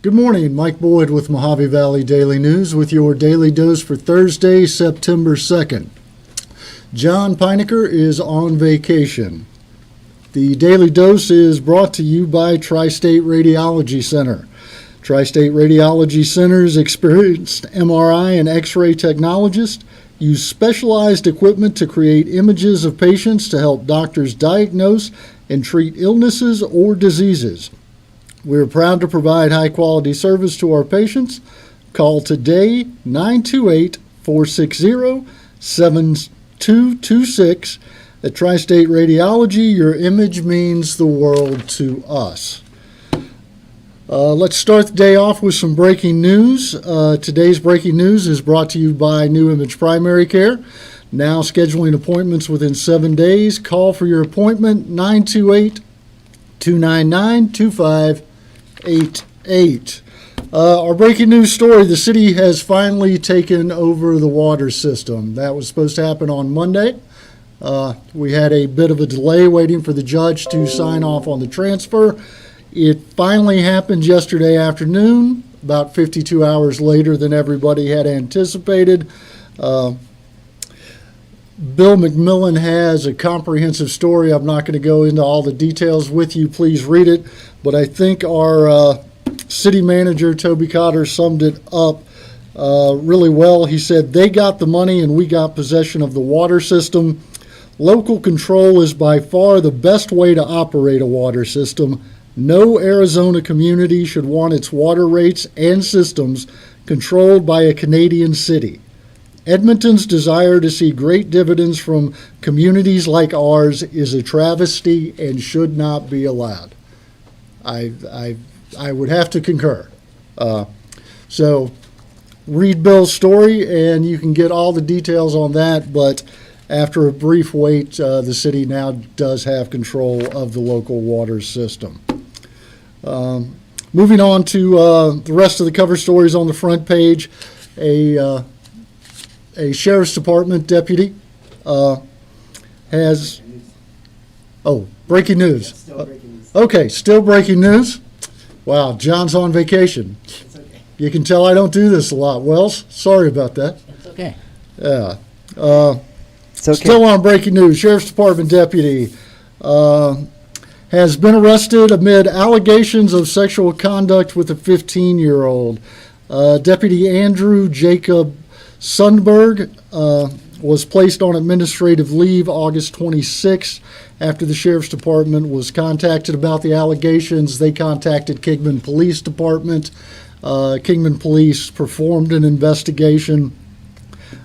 Good morning, Mike Boyd with Mojave Valley Daily News with your daily dose for Thursday, September 2nd. John Pinecker is on vacation. The daily dose is brought to you by Tri-State Radiology Center. Tri-State Radiology Center's experienced MRI and X-ray technologists use specialized equipment to create images of patients to help doctors diagnose and treat illnesses or diseases. We're proud to provide high-quality service to our patients. Call today, 928-460-7226. At Tri-State Radiology, your image means the world to us. Let's start the day off with some breaking news. Today's breaking news is brought to you by New Image Primary Care. Now scheduling appointments within 7 days. Call for your appointment, 928-299-2588. Our breaking news story, the city has finally taken over the water system. That was supposed to happen on Monday. We had a bit of a delay waiting for the judge to sign off on the transfer. It finally happened yesterday afternoon, about 52 hours later than everybody had anticipated. Bill McMillan has a comprehensive story. I'm not going to go into all the details with you. Please read it. But I think our city manager, Toby Cotter, summed it up really well. He said, they got the money and we got possession of the water system. Local control is by far the best way to operate a water system. No Arizona community should want its water rates and systems controlled by a Canadian city. Edmonton's desire to see great dividends from communities like ours is a travesty and should not be allowed. I would have to concur. So read Bill's story and you can get all the details on that, but after a brief wait, the city now does have control of the local water system. Moving on to the rest of the cover stories on the front page, a Sheriff's Department deputy has, breaking news. Still breaking news. Okay, still breaking news. Wow, John's on vacation. It's okay. You can tell I don't do this a lot, Wells. Sorry about that. It's okay. Yeah. It's okay. Still on breaking news, Sheriff's Department deputy has been arrested amid allegations of sexual conduct with a 15-year-old. Deputy Andrew Jacob Sundberg was placed on administrative leave August 26 after the Sheriff's Department was contacted about the allegations. They contacted Kingman Police Department. Kingman Police performed an investigation.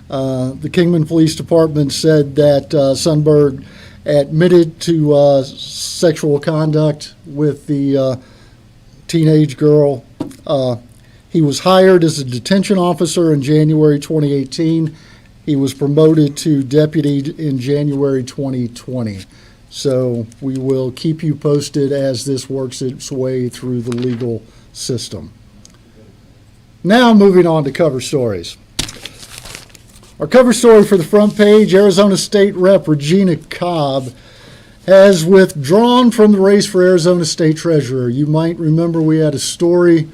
The Kingman Police Department said that Sundberg admitted to sexual conduct with the teenage girl. He was hired as a detention officer in January 2018. He was promoted to deputy in January 2020. So we will keep you posted as this works its way through the legal system. Now moving on to cover stories. Our cover story for the front page, Arizona State Rep Regina Cobb has withdrawn from the race for Arizona State Treasurer. You might remember we had a story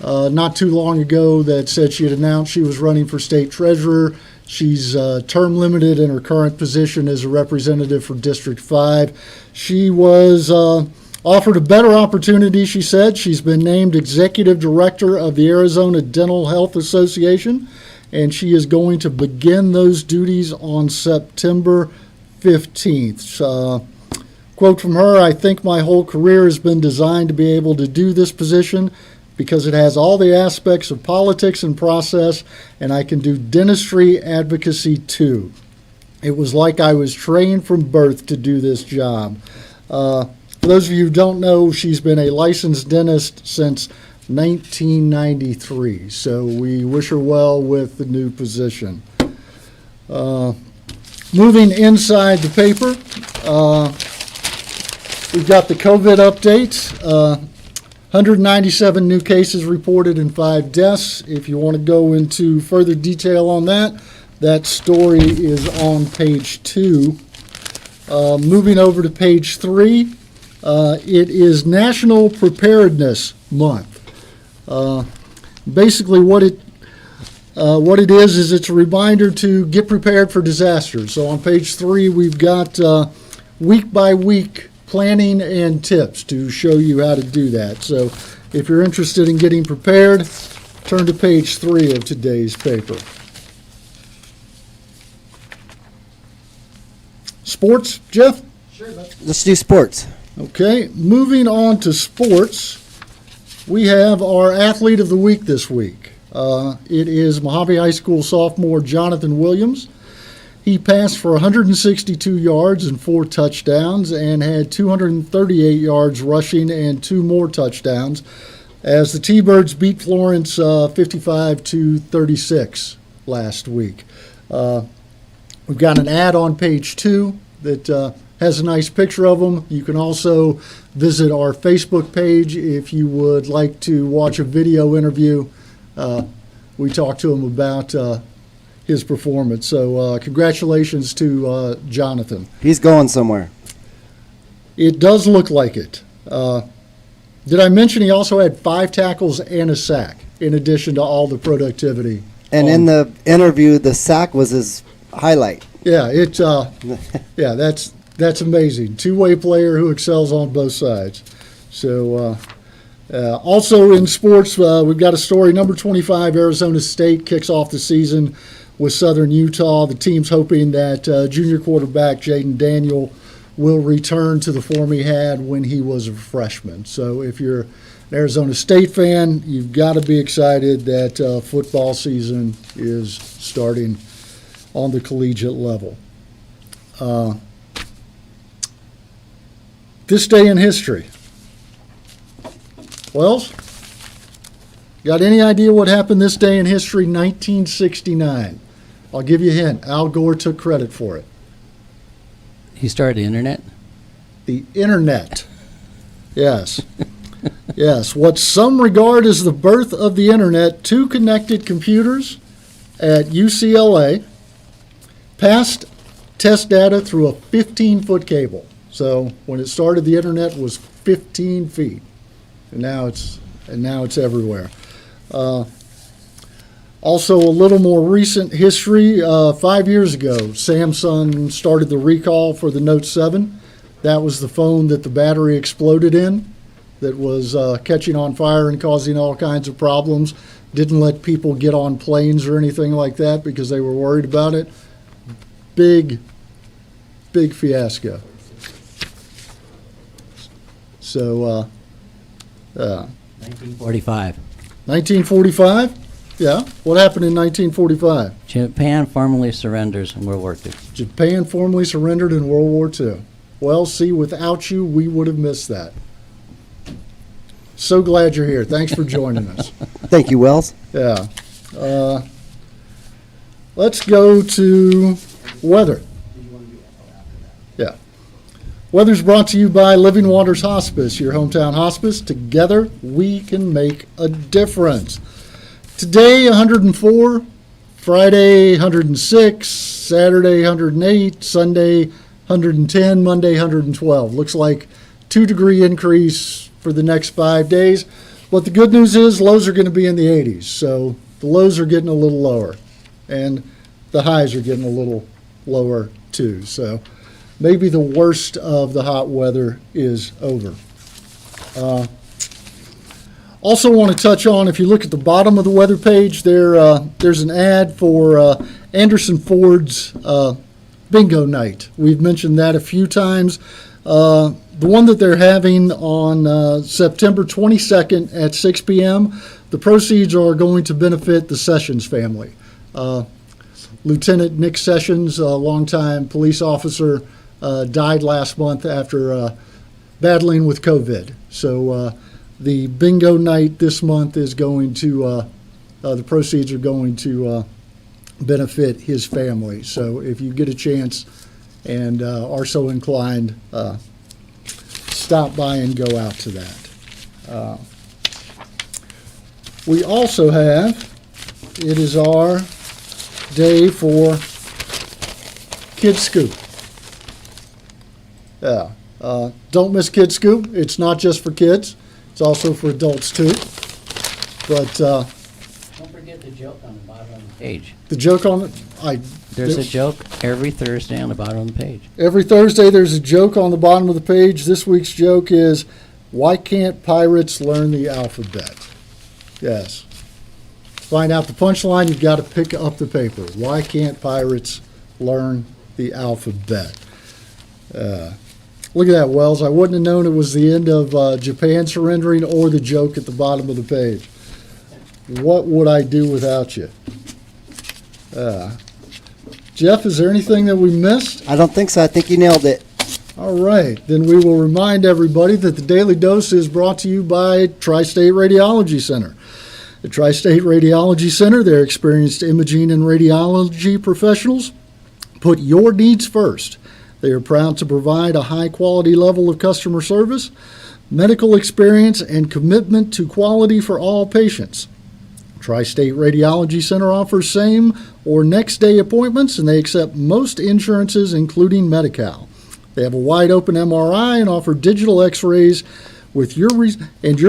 not too long ago that said she had announced she was running for state treasurer. She's term limited in her current position as a representative for District 5. She was offered a better opportunity, she said. She's been named executive director of the Arizona Dental Health Association, and she is going to begin those duties on September 15th. Quote from her, I think my whole career has been designed to be able to do this position because it has all the aspects of politics and process, and I can do dentistry advocacy too. It was like I was trained from birth to do this job. For those of you who don't know, she's been a licensed dentist since 1993, so we wish her well with the new position. Moving inside the paper, we've got the COVID update. 197 new cases reported and 5 deaths. If you want to go into further detail on that, that story is on page 2. Moving over to page 3, it is National Preparedness Month. Basically, what it is it's a reminder to get prepared for disasters. So on page 3, we've got week by week planning and tips to show you how to do that. So if you're interested in getting prepared, turn to page 3 of today's paper. Sports, Jeff? Let's do sports. Okay, moving on to sports, we have our athlete of the week this week. It is Mojave High School sophomore Jonathan Williams. He passed for 162 yards and 4 touchdowns and had 238 yards rushing and 2 more touchdowns as the T-Birds beat Florence 55-36 last week. We've got an ad on page 2 that has a nice picture of him. You can also visit our Facebook page if you would like to watch a video interview. We talked to him about his performance. So congratulations to Jonathan. He's going somewhere. It does look like it. Did I mention he also had 5 tackles and a sack in addition to all the productivity? And in the interview, the sack was his highlight. Yeah, that's amazing. Two-way player who excels on both sides. So also in sports, we've got a story. Number 25, Arizona State kicks off the season with Southern Utah. The team's hoping that junior quarterback Jaden Daniel will return to the form he had when he was a freshman. So if you're an Arizona State fan, you've got to be excited that football season is starting on the collegiate level. This day in history. Wells, got any idea what happened this day in history? 1969. I'll give you a hint. Al Gore took credit for it. He started the internet? The internet. Yes. Yes. What some regard as the birth of the internet, 2 connected computers at UCLA passed test data through a 15-foot cable. So when it started, the internet was 15 feet, and now it's everywhere. Also, a little more recent history. 5 years ago, Samsung started the recall for the Note 7. That was the phone that the battery exploded in, that was catching on fire and causing all kinds of problems. Didn't let people get on planes or anything like that because they were worried about it. Big fiasco. So, 1945. 1945? Yeah. What happened in 1945? Japan formally surrenders in World War II. Japan formally surrendered in World War II. Well, see, without you, we would have missed that. So glad you're here. Thanks for joining us. Thank you, Wells. Yeah. Let's go to weather. Yeah. Weather's brought to you by Living Waters Hospice, your hometown hospice. Together, we can make a difference. Today, 104. Friday, 106. Saturday, 108. Sunday, 110. Monday, 112. Looks like 2-degree increase for the next 5 days. But the good news is lows are going to be in the 80s. So the lows are getting a little lower. And the highs are getting a little lower, too. So maybe the worst of the hot weather is over. Also want to touch on, if you look at the bottom of the weather page, there's an ad for Anderson Ford's bingo night. We've mentioned that a few times. The one that they're having on September 22nd at 6 p.m., the proceeds are going to benefit the Sessions family. Lieutenant Nick Sessions, a longtime police officer, died last month after battling with COVID. So the bingo night this month is going to, the proceeds are going to benefit his family. So if you get a chance and are so inclined, stop by and go out to that. We also have, it is our day for Kids Scoop. Yeah. Don't miss Kids Scoop. It's not just for kids. It's also for adults, too. But Don't forget the joke on the bottom of the page. the joke on it, There's a joke every Thursday on the bottom of the page. every Thursday there's a joke on the bottom of the page. This week's joke is, why can't pirates learn the alphabet? Yes. To find out the punchline, you've got to pick up the paper. Why can't pirates learn the alphabet? Look at that, Wells. I wouldn't have known it was the end of Japan surrendering or the joke at the bottom of the page. What would I do without you? Jeff, is there anything that we missed? I don't think so. I think you nailed it. All right, then we will remind everybody that the Daily Dose is brought to you by Tri-State Radiology Center. The Tri-State Radiology Center, their experienced imaging and radiology professionals, put your needs first. They are proud to provide a high-quality level of customer service, medical experience, and commitment to quality for all patients. Tri-State Radiology Center offers same or next day appointments, and they accept most insurances, including Medi-Cal. They have a wide open MRI and offer digital x-rays with your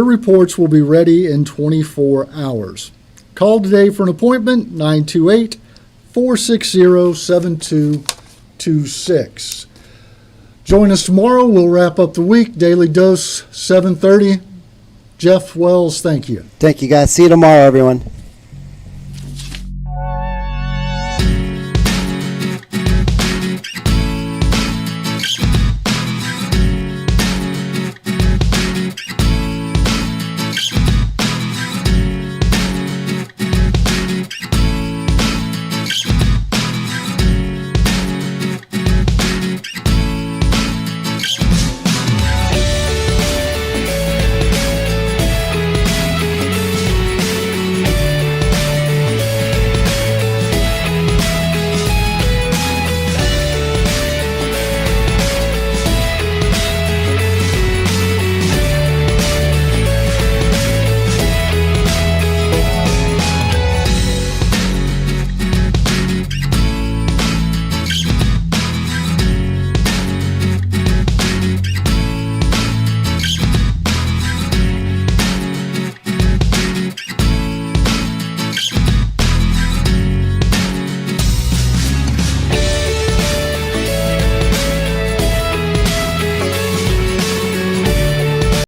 reports will be ready in 24 hours. Call today for an appointment, 928-460-7226. Join us tomorrow. We'll wrap up the week. Daily Dose, 7:30. Jeff Wells, thank you. Thank you, guys. See you tomorrow, everyone.